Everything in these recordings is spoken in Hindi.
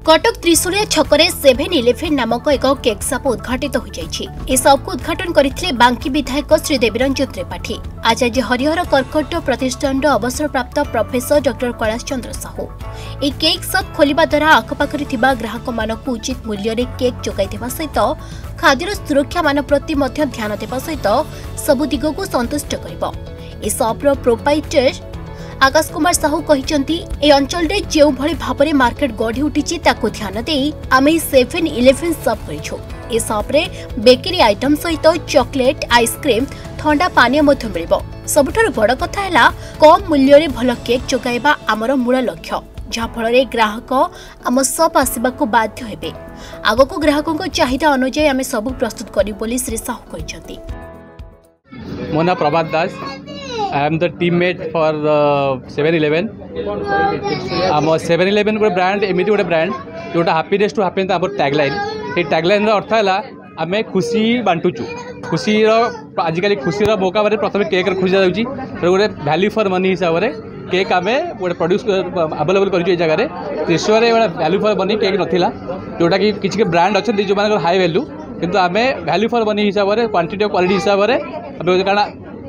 कटक त्रिशूलिया छकरे 7-11 नामक एक केक शॉप उद्घाटित हो जाइछि। ए शॉप को उद्घाटन करथिले बांकी विधायक श्री देवीरंजन त्रिपाठी। आचार्य हरिहर कर्कट प्रतिष्ठान अवसरप्राप्त प्रोफेसर डॉक्टर कैलाश चंद्र साहू ए केक शॉप खोलिबा द्वारा आखपाखरे थिबा ग्राहक मानक उचित मूल्य रे केक जोगाई देबा सहित खाद्यर सुरक्षा मान प्रति मध्य ध्यान देबा सहित सबु दिगो को संतुष्ट करिबो। ए शॉप रो प्रोप्राइटर आकाश कुमार साहू कहते ए अंचल रे जेउ भली भाबरे मार्केट गढ़ी उठिछि ताको ध्यान देई आमे 7-11 शॉप करिछु। ए शॉप रे बेकरी आइटम सहित चॉकलेट आइसक्रीम ठंडा पानी मध्य मिलिबो। सबुठार बड़ कथा हैला कम मूल्य रे भल केक जोगाइबा हमर मूल लक्ष्य, जहा फल रे ग्राहक आम शॉप आसीबाको बाध्य हेबे। आगको ग्राहकक चाहिदा अनुसार आमे सब प्रस्तुत करी बोली श्री साहू कहछंती। मोना प्रभात दास, I am the teammate for 7-11. आम 7-11 गोटे ब्रांड एमती गोटे ब्रांड जोटा हैप्पीनेस टू हैप्पीनेस आम टैगलाइन। ये टैगलाइन अर्थ है आम खुशी बांटुचु। खुशी आजिकल खुशी मौका प्रथम केक खुशी जाऊँगी गोटे वैल्यू फॉर मनी हिसाब से केक आम गोटे प्रोड्यूस अवेलेबल कर जगह त्रिशूल गोटे वैल्यू फॉर मनी केक नाला जोटा कि किसी ब्रांड अच्छा जो हाई वैल्यू किंतु आम वैल्यू फॉर मनी हिसाब से क्वांटिटी और क्वालिटी हिसाब से कारण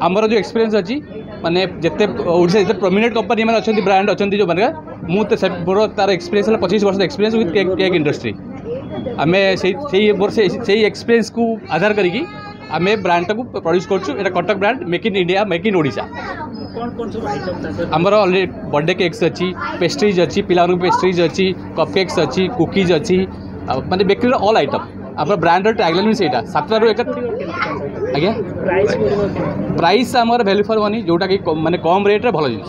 आमर जो एक्सपीरियंस अच्छी माने जिते ओडिशा जिते प्रोमिनेंट कंपनी मैंने अच्छा ब्रांड अच्छा जो मैंने मुझे मोर तार एक्सपीरियंस है 25 वर्ष एक्सपीरियंस विथ केक इंडस्ट्री। आम से एक्सपीरियंस को आधार करी आम ब्रांड को प्रोड्यूस कर Cuttack brand make in India make in Odisha. आमर ऑलरेडी बर्थडे केक्स अच्छी, पेस्ट्रीज अच्छी, पिला पेस्ट्रीज अच्छी, कप केक्स अच्छी, कुकीज अच्छी, माने बेकरी ऑल आइटम आम ब्रांड टैगलाइन भी सहीटा 7 एक आज्ञा प्राइस आमर वैल्यू फॉर मनी जोटा कि माने कम रेट रे भल जिन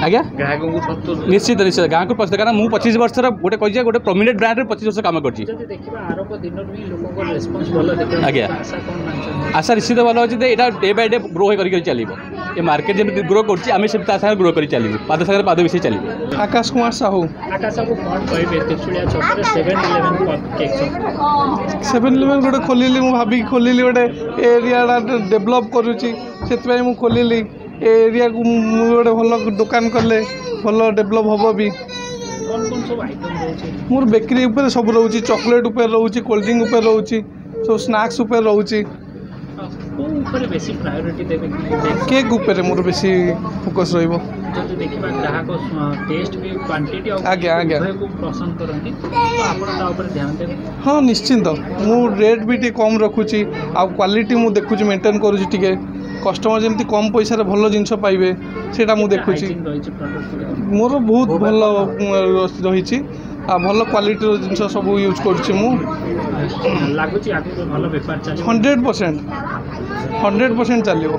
आज्ञा निश्चित निश्चित गाँव को प्रस्तुत कारण मुझे 25 वर्ष गोटे कही गोटे प्रोमिनेंट ब्रांड 25 वर्ष कम कर आज्ञा आशा निश्चित भल अच्छे यहाँ डे बाय डे ग्रो कर चलो ये मार्केट जब ग्रो कर ग्रो कर चलो पाद सागर पाद मिसे चलो। आकाश कुमार साहू 7-11 गोटे खोलिली मु भाभी खोलिली गोटे एरिया डेभलप करुच्ची से मुझे खोलिली एरिया को गोटे भल दुकान कले भल डेभलप हम भी। मोर बेकरी उपर सब रोचे, चॉकलेट उपर रोचे, कोल्ड ड्रिंक उपर रोचे, सब स्नैक्स उपर रोचे, केक उपर मोर बेसी फोकस रहिबो। आज्ञा आज्ञा हाँ निश्चिंत मु रेट भी टी कम रखुची आ क्वालिटी मु देखुची मेंटेन करूची टिके कस्टमर जमती कम पैसा रे भल जिनस पाइबे सेटा मु देखुची। मोर बहुत भल रही आ भल क्वालिटी जिनस सब यूज करूची मु 100% चलियो।